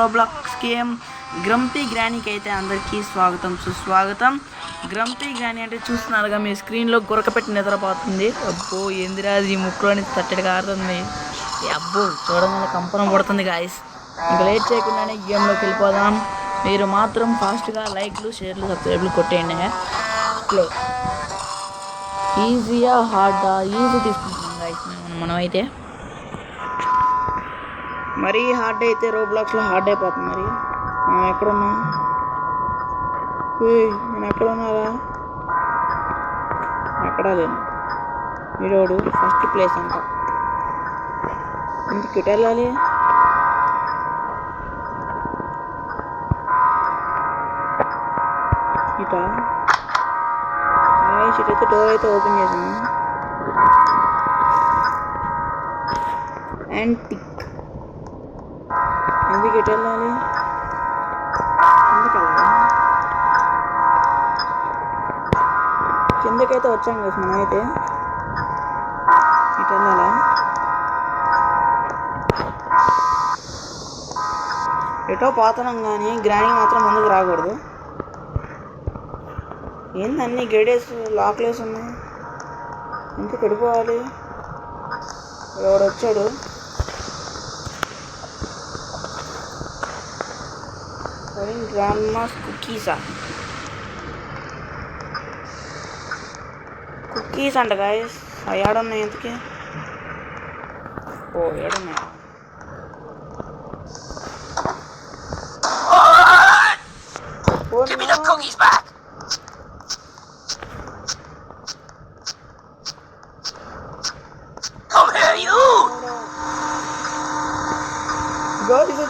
Roblox game grumpy గ్రానీకి అయితే అందరికీ స్వాగతం సుస్వాగతం. గ్రంపీ గ్రానీ అంటే చూస్తున్నారుగా మీ స్క్రీన్లో గురకపెట్టి నిద్రపోతుంది. అబ్బో ఏందిరా అది ముక్కులోని తట్టడిగా ఆడుతుంది. అబ్బో చూడగానే కంపనం పడుతుంది గాయస్. ఇంకా లేట్ చేయకుండానే గేమ్లోకి వెళ్ళిపోదాం. మీరు మాత్రం ఫాస్ట్గా లైక్లు షేర్లు సబ్స్క్రైబ్లు కొట్టేయండి. ప్లే ఈజీయా హార్డా? ఈజీ తీసుకుంటున్నాం గాయస్ మనమైతే. మరీ హార్డ్ అయితే రోబ్లాక్స్లో హార్డ్ అయిపోతుంది. మరి మనం ఎక్కడున్నాం? నేను ఎక్కడ ఉన్నారా? ఎక్కడా లేను. వీడోడు ఫస్ట్ ప్లేస్ అంట. ఇంటికి ఇటు వెళ్ళాలి. ఇటా ఇటైతే డోర్ అయితే ఓపెన్ చేసాము. యాంటిక్ ఎందుకు ఇటు వెళ్ళాలి? ఎందుకు వెళ్ళాలి? కిందకైతే వచ్చాం కదా మనం. అయితే ఇటు వెళ్ళాలా? ఎటో పోతున్నాం కానీ గ్రానీ మాత్రం ముందుకు రాకూడదు. ఏంది అన్ని గేడేస్ లాక్లేసి ఉన్నాయి? ఎందుకు వెళ్ళిపోవాలి? ఎవడు వచ్చాడు? గ్రాండ్మాస్ కుకీసా? కుకీస్ అంట గాయస్. అవి ఏడున్నాయి ఎంతకి? ఓ ఏడున్నాయి.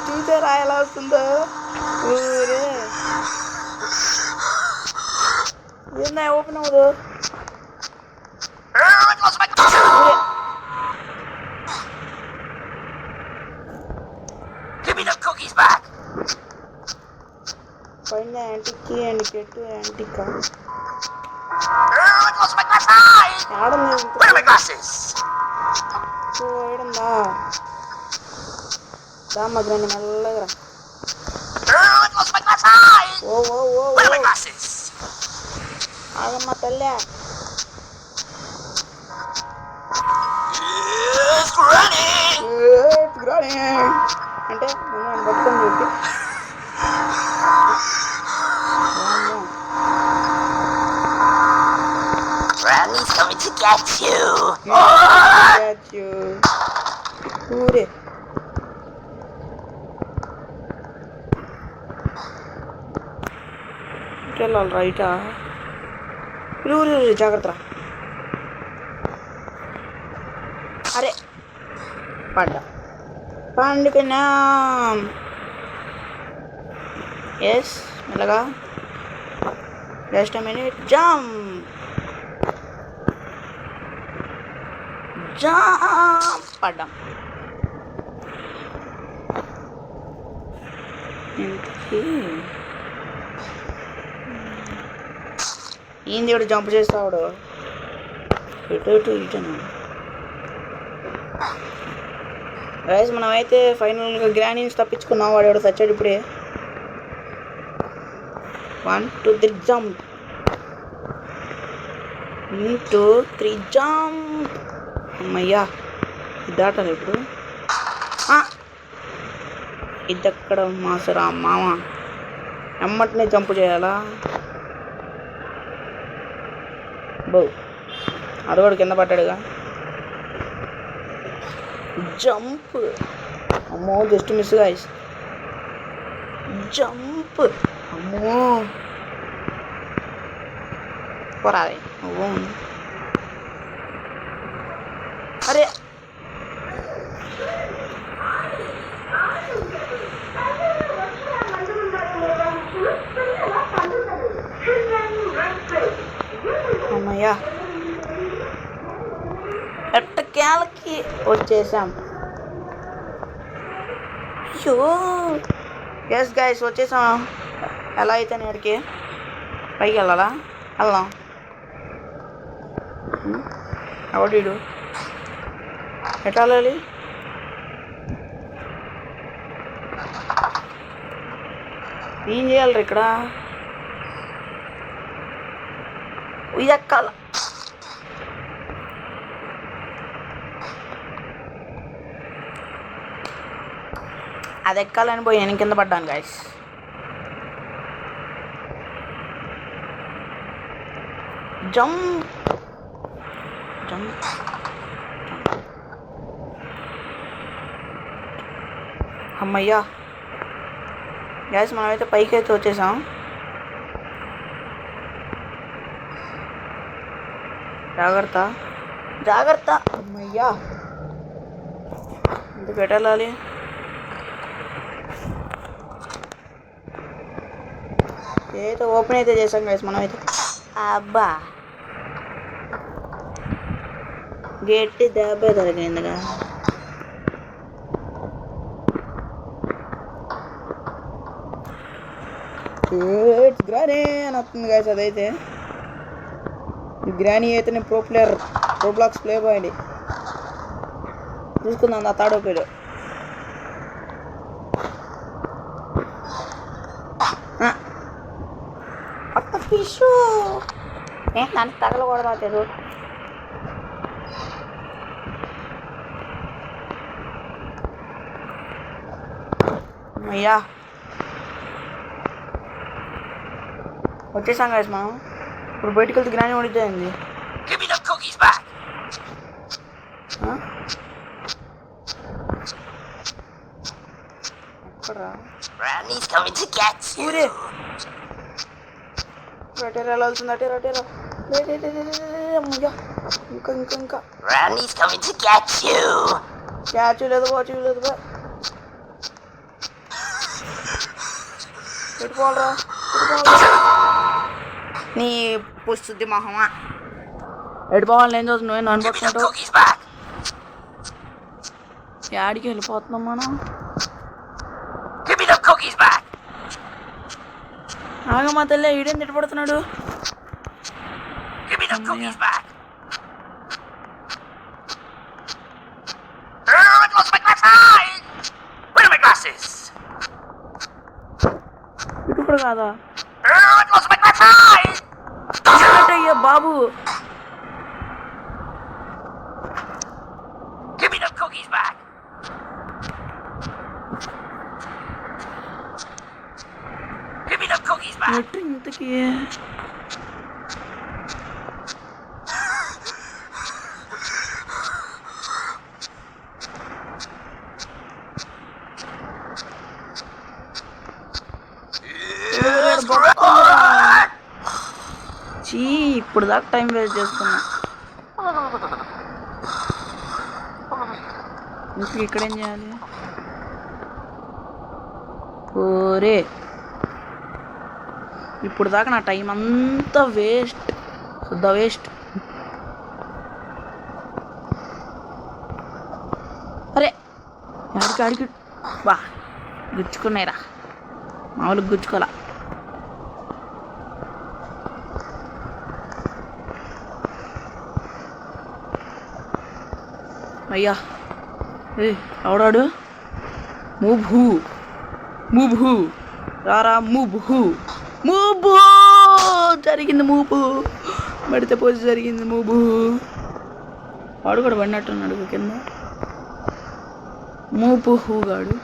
చూసారా ఎలా వస్తుందో? ఏందా ఓపెన్ అవ్వదు? పైన యాంటిక్కి అండ్ గెట్ యాంటిక్ ఏడుందా? దామ్మ గ్రాండ్ మెల్లగా. ఆగమ్మ తల్లే. అంటే నేను పట్టుకొని చెప్పి Granny's coming to get you. Get you. ఊరే వెళ్ళాలి. రైటా? ఊరి జాగ్రత్త. అరే పండుకున్నా. ఎస్ మెల్లగా. Just minute. పడ్డాం. ఇంతకీ ఏంది ఇటు జంప్ చేస్తాడు? ఇటను రైస్. మనమైతే ఫైనల్గా గ్రానీని తప్పించుకున్నాం. వాడు ఎవడు చచ్చాడు ఇప్పుడే. 1 2 3 జంప్. 1 2 3 జంప్. అమ్మయ్యా ఇది దాటాలి ఇప్పుడు. ఇదక్కడ మాసరా మామ. ఎమ్మటనే జంప్ చేయాలా? బో అది కూడా కింద పడ్డాడుగా. జంప్. అమ్మో జస్ట్ మిస్ గాయ్స్. జంప్. అమ్మో పోరాది. అరే అమ్మయ్యా ఎట్టకేలకి వచ్చేసాం. ఎస్ గైస్ వచ్చేసాం. ఎలా అయితే నేడికి పైకి వెళ్ళాలా? వెళ్దాం. ఎవడీడు? ఎట్లా వెళ్ళాలి? ఏం చేయాలి ఇక్కడ? ఎక్కాల. అది ఎక్కాలని పోయి నేను కింద పడ్డాను గాయస్. Jump jump. అమ్మయ్యా గ్యాస్, మనమైతే పైకి అయితే వచ్చేసాం. జాగ్రత్త జాగ్రత్త. అమ్మయ్యా, ఎందుకు పెట్టాలి? ఏదైతే ఓపెన్ అయితే చేసాం గైస్ మనమైతే. అబ్బా, గట్టి దెబ్బ తగిలిందిగా. గ్రానీ అని వస్తుంది గైస్. అదైతే గ్రానీ అయితేనే pro player, Roblox play boy అండి. చూసుకుందాం ఆ తాడో పేరు. అక్క ఫిష్ దాన్ని తగలకూడదు. అయ్యా వచ్చేసాం గైస్ మనం. ఇప్పుడు బయటకు వెళ్తే గ్రానీ ఉండిద్ది. Give me the cookies back. Granny's coming to get you. రొటేరా వెళ్తుంది. రొటేరా ఇంకా ఇంకా ఇంకా. Granny's coming to get you. Catch లేదు, వాచ్ లేదు. పెట్టుకోవాలరా నీ పుస్తుంది మొహమా. ఎడిపోవాలి ఏం చూస్తుంది? నువ్వు అనుకుంటున్నావు యాడికి వెళ్ళిపోతున్నాం మనం. ఆగమా తల్లి, ఈడేం తిట్టబడుతున్నాడు. ఇటు కూడా కాదా అయ్యా బాబు. ఎట్టు ఇంతకీ చీ, ఇప్పుడు దాకా టైం వేస్ట్ చేస్తున్నా. ఇంక ఇక్కడేం చేయాలి? ఓరే, ఇప్పుడు దాకా నా టైం అంతా వేస్ట్, శుద్ధ వేస్ట్. అరే ఆడికి ఆడికి బా గుచ్చుకున్నాయిరా, మామూలుగా గుచ్చుకోవాలా. అయ్యా ఎవడాడు? మూభూ మూభూ రారా, మూభూ మూభూ జరిగింది. మూభూ పడితే పోసి జరిగింది. మూభూ వాడు కూడా పడినట్టున్నాడు కింద. మూభూ గాడు.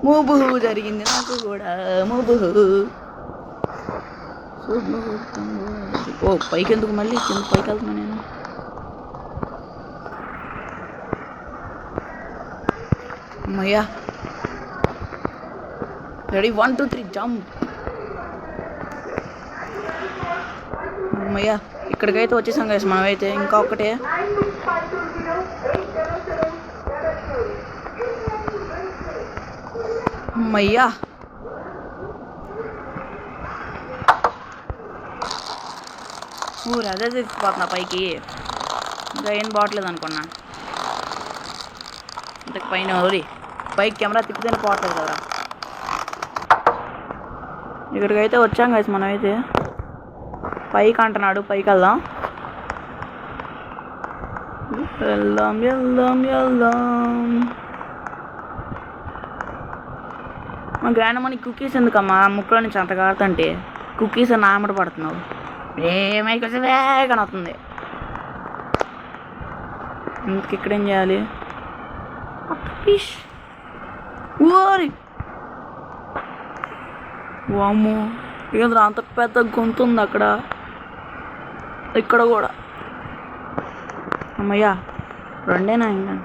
మూభూ జరిగింది నాకు కూడా. మూభూ ఓ పైకి ఎందుకు మళ్ళీ కింద పైకి వెళ్తున్నా నేను. అమ్మయ్యా రెడీ 1 2 3 జంప్. అమ్మయ్యా ఇక్కడికైతే వచ్చేసాం గైస్ మనమైతే. ఇంకా ఒకటే. అమ్మయ్యా అదే తెచ్చిపోతున్నా పైకి. ఇంకా ఏం బాగట్లేదు అనుకున్నా. ఇంతకు పైన ఓరి పైకి కెమెరా తిప్పితేనే పోవట్లేదు కదా. ఇక్కడికైతే వచ్చాం గైస్ మనమైతే. పైకి అంటున్నాడు, పైకి వెళ్దాం. వెళ్దాం వెళ్దాం వెళ్దాం. మా గ్రాండ్ మనకి కుకీస్ ఎందుకమ్మా ముక్కలో నుంచి అంత కాడుతుంటే కుకీస్ అని ఆమట పడుతున్నావు ఏమై కొంచెం వేగన వస్తుంది ఇంక ఇక్కడేం చేయాలి ఫిష్ ఓరి వామ్మో ఏంద్ర అంత పెద్ద గొంతు ఉంది అక్కడ ఇక్కడ కూడా అమ్మయ్యా రెండేనా ఇంకా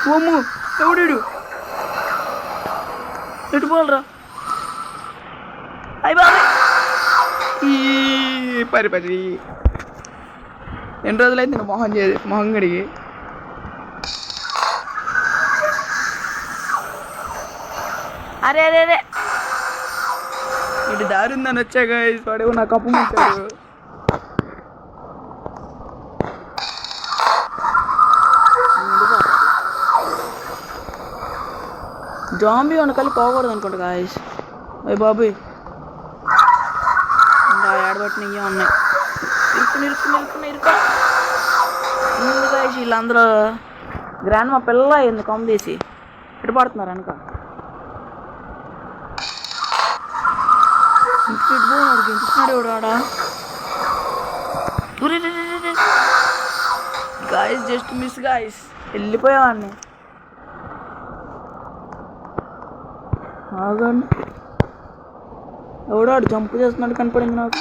వామ్మో ఎవడు ఎటు పోలరా అయ్యి బాబా ఈ పరి ఎన్ని రోజులైతే నేను మొహం గడిగి అరే అరే అరే ఇటు దారి ఉందని వచ్చాగా వాడేమో నా కప్పు ముంచాడు జాంబీ వంటకాలు పోకూడదు అనుకుంటా గాయస్ అయ్యి బాబు ఇంకా ఏడబట్టినవి ఉన్నాయి ఇరుకు ముందు గాయస్ వీళ్ళందరూ గ్రాండ్ మా పిల్ల అయింది కొమ్మ తీసి ఎటు పడుతున్నారు వెనక ఇంటిపోడు ఆడ గాయస్ జస్ట్ మిస్ గాయస్ వెళ్ళిపోయేవాడిని ఆగండి ఎవడాడు జంపు చేస్తున్నాడు కనపడింది నాకు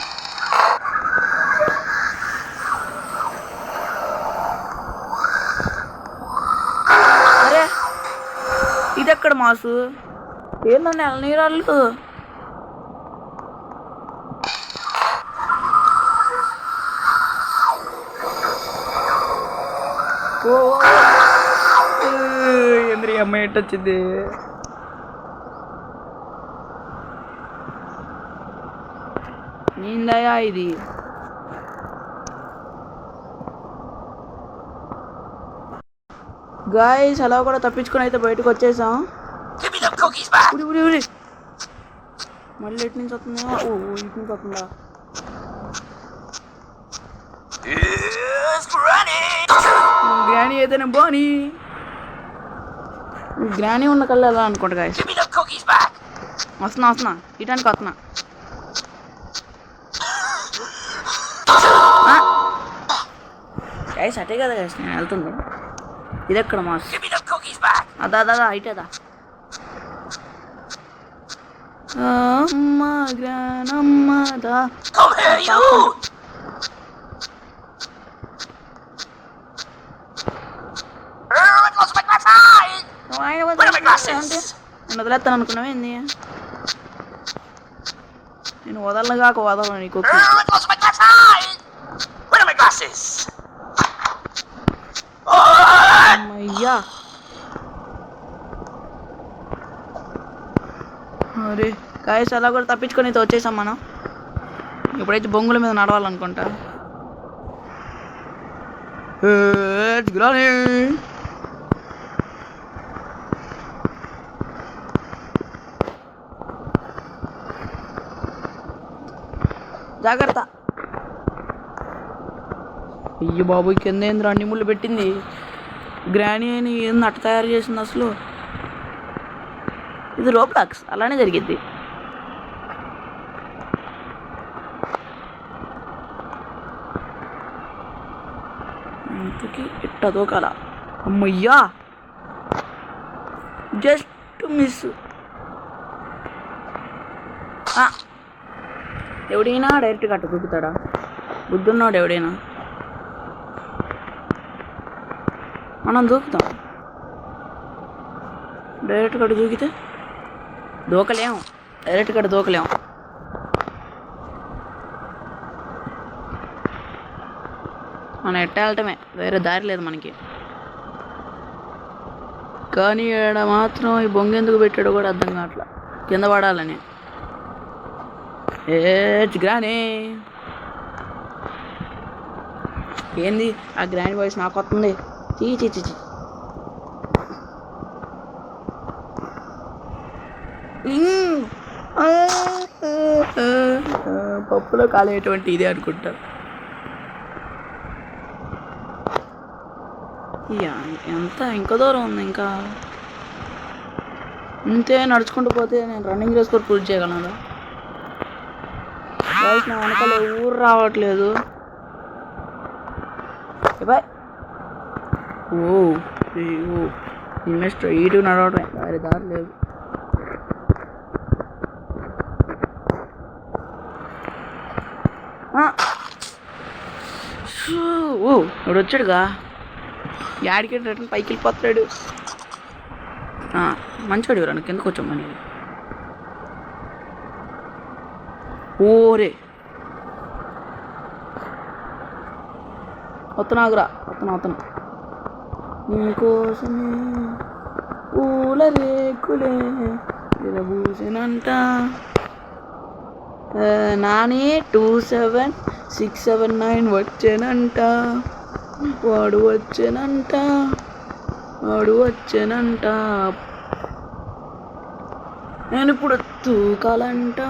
అరే ఇది ఎక్కడ మాసు ఏందండి ఎలనీరాళ్ళు ఓ ఎంద్రీ అమ్మాయి ఎట్టు వచ్చింది నీందయా ఇది గాయస్ అలా కూడా తప్పించుకొని అయితే బయటకు వచ్చేసాం ఉడి మళ్ళీ ఎటు నుంచి వస్తుందా ఓ ఇటు నుంచి వస్తుందా గ్రానీ ఏదైనా బాని గ్రానీ ఉన్న కళ్ళు ఎలా అనుకుంటా గాయస్ వస్తున్నా ఇటానికి వస్తున్నా గాయస్ అటే కదా గాయస్ నేను వెళ్తుంది ఇది ఎక్కడ మాస్ అదా ఇటేదా అమ్మ గ్రానమ్మదా నేను వదిలేస్తాను అనుకున్నావా ఏంది నేను వదలను కాక వదలను నీకు అమ్మయ్యా అరే కాయస్ అలా కూడా తప్పించుకొని అయితే వచ్చేసాం మనం ఇప్పుడైతే బొంగుల మీద నడవాలనుకుంటా జాగ్రత్త అయ్యో బాబు కింద ఏంద్ర అన్ని ముళ్ళు పెట్టింది గ్రానీ అని ఏంది అట్ట తయారు చేసింది అసలు ఇది రోబ్లాక్స్ అలానే జరిగింది ఇంతకీ ఇట్ట దూకాల అమ్మయ్యా జస్ట్ మిస్ ఎవడైనా డైరెక్ట్గా అట్ట దూకుతాడా బుద్ధున్నాడు ఎవడైనా మనం దూకుతాం డైరెక్ట్గా అటు దూకితే దూకలేము డైరెక్ట్గా అటు దూకలేము మనం ఎట్ట వెళ్ళటమే వేరే దారి లేదు మనకి కానీ ఆడ మాత్రం ఈ బొంగ ఎందుకు పెట్టాడో కూడా అర్థం కావట్లా కింద పడాలని గ్రానీ ఏంది ఆ గ్రాండ్ వాయిస్ నాకు వస్తుంది చీ పప్పులో కాలేటువంటి ఇదే అనుకుంటా ఎంత ఇంకా దూరం ఉంది ఇంకా ఇంతే నడుచుకుంటూ పోతే నేను రన్నింగ్ రేస్ కూడా పూర్తి చేయగలను. గైస్ నా వెనకాల ఊరు రావట్లేదు. బాయ్. ఓ నిన్న స్ట్రైట్ నడవటమే, దారి లేదు. ఇప్పుడు వచ్చాడుగా, యాడికి రిటర్న్ పైకి వెళ్ళిపోతాడు. మంచివాడు ఎవరు కిందకు వచ్చాం మళ్ళీ. ఓరే వస్తున్నాగురా, వస్తున్నా నీకోసమే పూల రేకులే విరబూసినంట. నాని 27679 వచ్చేనంట. వాడు వచ్చేనంట. నేను ఇప్పుడు దూకాలంట.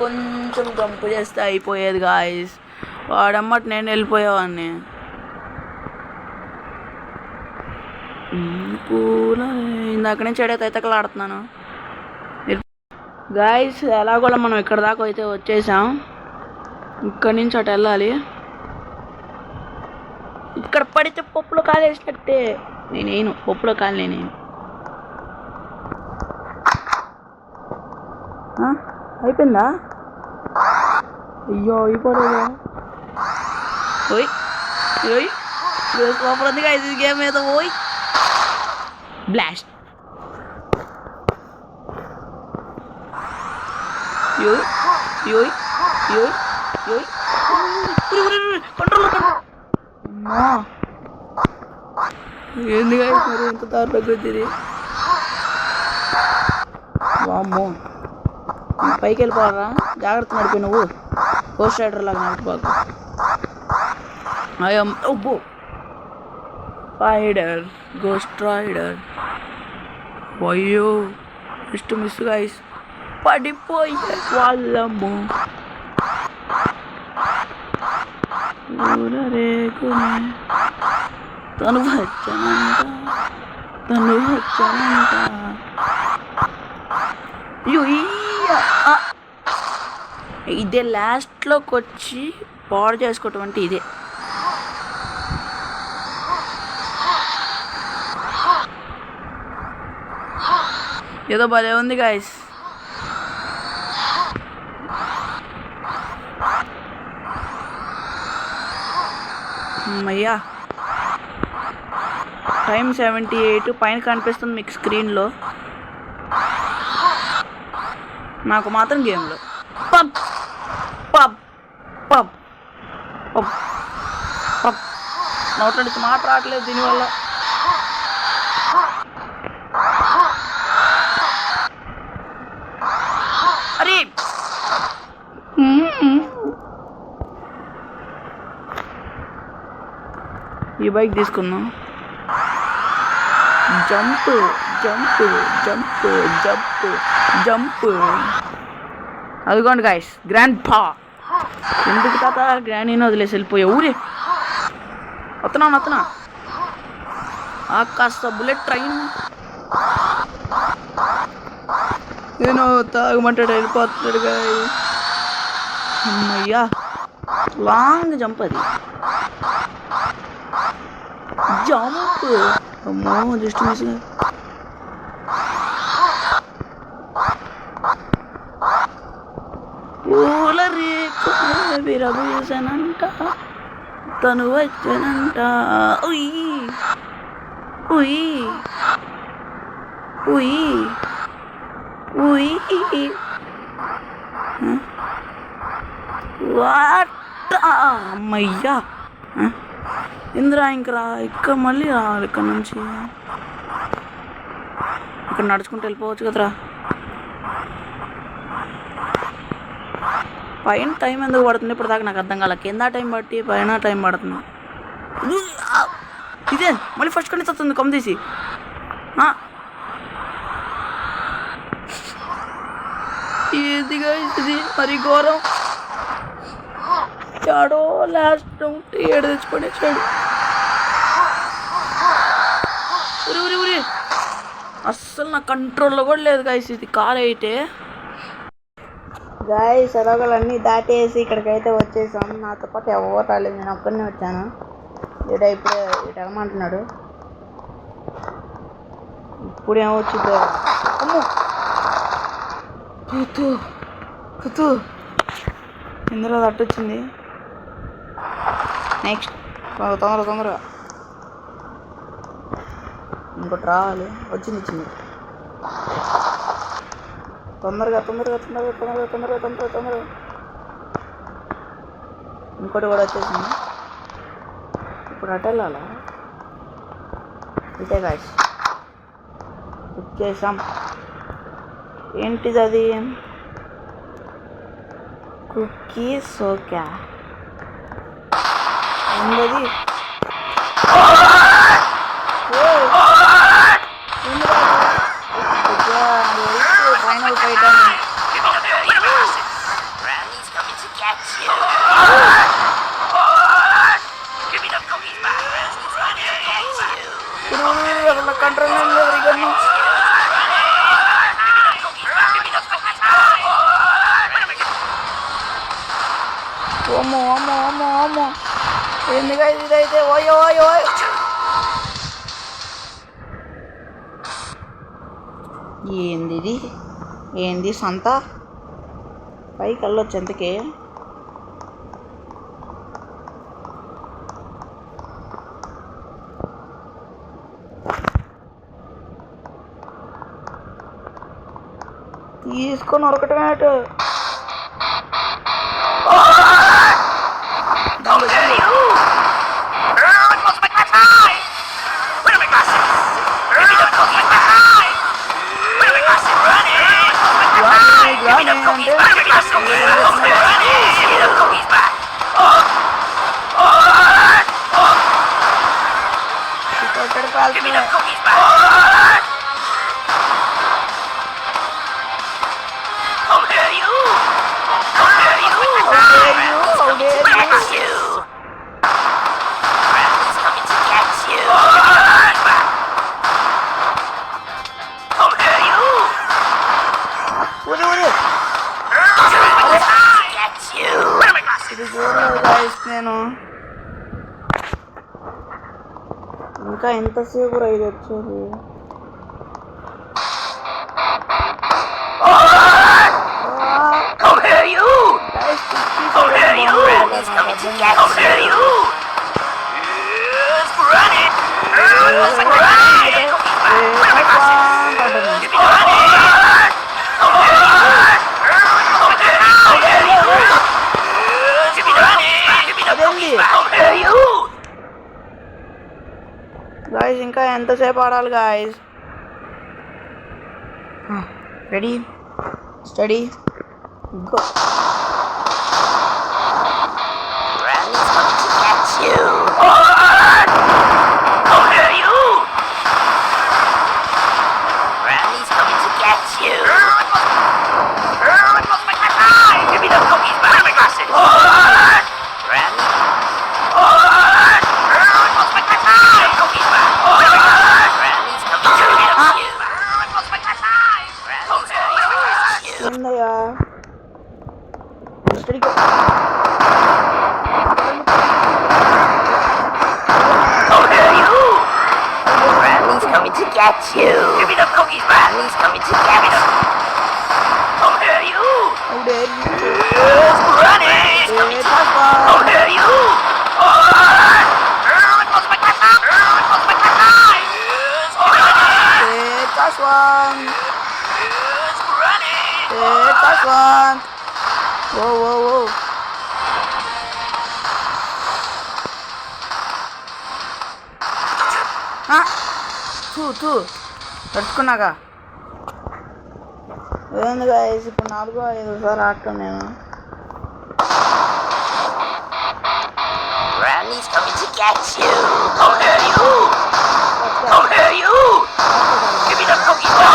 కొంచెం కంపు చేస్తే అయిపోయేది గాయస్. వాడమ్మటి నేను వెళ్ళిపోయేవాడిని. ఇందాక నుంచి ఎడతైతకలు ఆడుతున్నాను గాయస్. ఎలాగోలా మనం ఇక్కడ దాకా అయితే వచ్చేసాం. ఇక్కడి నుంచి అటు వెళ్ళాలి. ఇక్కడ పడితే పప్పులో కాలేసినట్టే. నేనేను పప్పులో కాలు నేనేను. అయిపోయిందా? అయ్యో అయిపోలేదా? ఓయ్ సూపర్ ఉంది గాయస్ ఈ గేమ్ ఏదో. ఓయ్ బ్లాస్ట్. ఏంది గాయస్ మరి ఎంత దారుణంగా వచ్చింది. వామ్మో పైకి వెళ్ళిపోవాలరా, జాగ్రత్త నడిపి నువ్వు. గోస్ట్ రైడర్ లాగా నడిపిపోకు. అబ్బో స్పైడర్, గోస్ట్ రైడర్. అయ్యో మిస్ గాయస్, పడిపోయే వాళ్ళము. తను వచ్చానంట. ఇదే లాస్ట్లోకి వచ్చి పాడు చేసుకోవటం అంటే ఇదే. ఏదో భలే ఉంది గాయస్. అయ్యా టైం 78 పైన కనిపిస్తుంది మీకు స్క్రీన్లో. నాకు మాత్రం గేమ్లో pub pub pub pub pub note నుంచి మాట రావట్లేదు దీనివల్ల. అరే ఈ బైక్ తీసుకుందాం. జంప్ అదిగోండి గాయస్ గ్రాండ్ పా. ఎందుకు తాత గ్రాండీని వదిలేసి వెళ్ళిపోయా ఊరే. వస్తున్నా కాస్త బుల్లెట్ ట్రైన్. నేను తాగమంటాడు వెళ్ళిపోతున్నాడు గాయస్. అమ్మయ్యా లాంగ్ జంప్ అది. జంప్ అమ్మో జస్ట్ మిస్. పూల రేకు విరబూసానంట. తను వచ్చానంట. అమ్మయ్యా ఇంద్రా ఇంకరా ఇక్కడ మళ్ళీ రావాలి. ఇక్కడ నుంచి ఇక్కడ నడుచుకుంటూ వెళ్ళిపోవచ్చు కదరా. పైన టైం ఎందుకు పడుతుంది ఇప్పుడు దాకా నాకు అర్థం కాలే. కింద టైం బట్టి పైన టైం పడుతుంది. ఇదే మళ్ళీ ఫస్ట్ కానీ వస్తుంది కొమ్మ తీసి. ఏదిగా ఇది మరి ఘోరం. చాడో లాస్ట్ రౌండ్ ఏడు తెచ్చుకొని వచ్చాడు. ఉరి ఉరి ఉరి అస్సలు నా కంట్రోల్లో కూడా లేదు గాయస్ ఇది కార్ అయితే. గాయస్ ఎలాగోలన్నీ దాటేసి ఇక్కడికైతే వచ్చేసాం. నాతో పాటు ఎవరు రాలేదు, నేను ఒక్కడనే వచ్చాను. ఇటు వెళ్ళమంటున్నాడు. ఇప్పుడు ఏమొచ్చిందో అమ్మో తూ ఇందులో తట్టొచ్చింది. నెక్స్ట్ తొందరగా ఇంకోటి రావాలి. వచ్చింది తొందరగా ఇంకోటి కూడా వచ్చేసింది. ఇప్పుడు అటు వెళ్ళాలా? ఇటే గాయస్ వచ్చేసాం. ఏంటిది అది? కుకీ సోకా ఉన్నది. ఫైనల్ ఫైట్ అని Granny's coming to catch you. Give me the cookies back. Granny's coming to catch you. అసలు కంట్రోల్ ఎవరికన్నా. అమ్మో ఎందుగా ఇదైతే ఓయో ఏంది సంత పైకి వెళ్ళొచ్చు ఎంతకి? తీసుకొని ఉరకటమే అటు. నేను ఇంకా ఎంతసేపు రైడ్ వచ్చేది? గాయస్ ఇంకా ఎంతసేపు ఆడాలి guys? Ready steady go. Granny's coming to catch you. Granny's coming to catch you. Give me the cookies back. My glasses. Granny. Cookies back. Granny's coming to catch you. ఏందయ్యా ఇక్కడికి Granny's coming to catch you. Give me the cookies back. Granny's coming to catch you. How dare you? Yes, Granny's coming to catch you. How dare you? That's one. Yes, Granny. That's one. Whoa. తూ తడుచుకున్నాగా ఏంది guys ఇప్పుడు 4-5 ఆడటం నేను. Granny's coming to catch you. How dare you? How dare you? Give me the cookies back.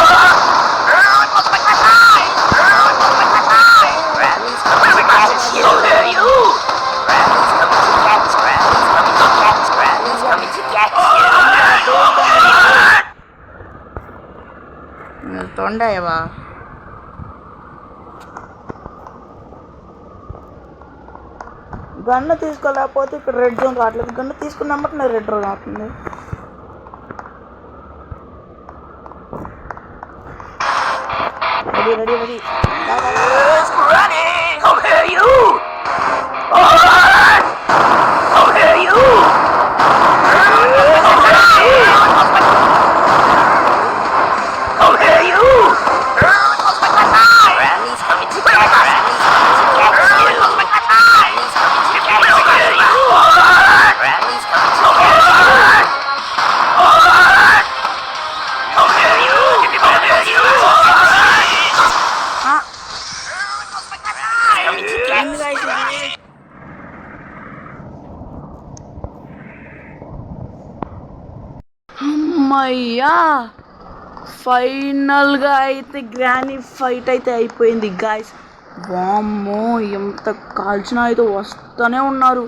Granny's coming to catch you. How dare you? తొండయవా gun తీసుకోలేకపోతే ఇక్కడ red zone రావట్లేదు. Gun తీసుకున్నప్పుడు నాకు రెడ్ జోన్ అవుతుంది. Ready ready ready Running! Come here, you! Run! Come here, you! Come here, you! Granny's coming to get you! Granny's coming to get you! Granny's coming to get you! Granny's coming to get you! Come here, you! Come here, you! Coming to get you! అమ్మయ్యా ఫైనల్గా అయితే granny fight అయితే అయిపోయింది guys. వామ్మో ఎంత కాల్చినా అయితే వస్తూనే ఉన్నారు.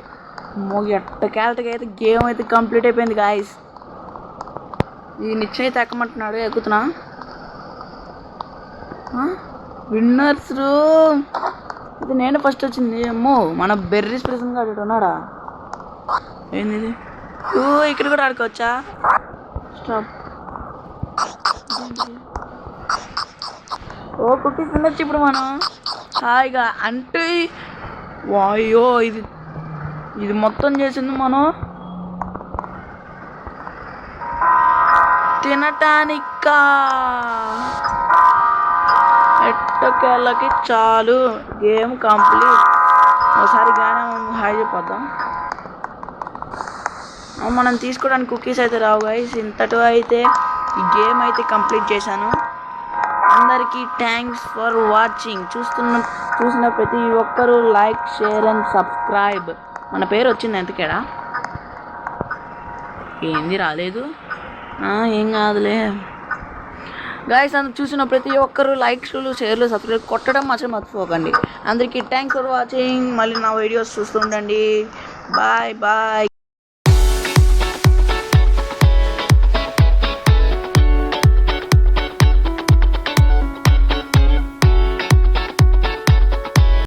ఎట్టకేళ్ళకి అయితే గేమ్ అయితే కంప్లీట్ అయిపోయింది గాయస్. ఈ నిశ్చయం అయితే ఎక్కమంటున్నాడు, ఎక్కుతున్నా. విన్నర్స్ ఇది నేను ఫస్ట్ వచ్చింది. అమ్మో మన బెర్రీస్ ప్రెసెంట్ గాడు ఉన్నాడా? ఏంది ఇక్కడ కూడా ఆడుకోవచ్చా? స్టాప్. ఓ కుకీస్ తినొచ్చు ఇప్పుడు మనం హాయిగా. అంటే వాయో ఇది మొత్తం చేసింది మనం తినటానికా. ఎట్టకేళ్ళకి చాలు, గేమ్ కంప్లీట్. ఒకసారి గానే హాయ్ చెప్పొద్దాం. మనం తీసుకోవడానికి కుకీస్ అయితే రావు గైస్. ఇంతటో అయితే ఈ గేమ్ అయితే కంప్లీట్ చేశాను. అందరికీ థ్యాంక్స్ ఫర్ వాచింగ్. చూసిన ప్రతి ఒక్కరూ లైక్, షేర్ అండ్ సబ్స్క్రైబ్. మన పేరు వచ్చింది ఎంతకేడా? ఏంది రాలేదు? ఏం కాదులే గైస్. అందుకు చూసిన ప్రతి ఒక్కరు లైక్స్లు, షేర్లు, సబ్స్క్రైబ్ కొట్టడం మాత్రం మర్చిపోకండి. అందరికీ థ్యాంక్స్ ఫర్ వాచింగ్. మళ్ళీ నా వీడియోస్ చూస్తుండండి. Bye bye.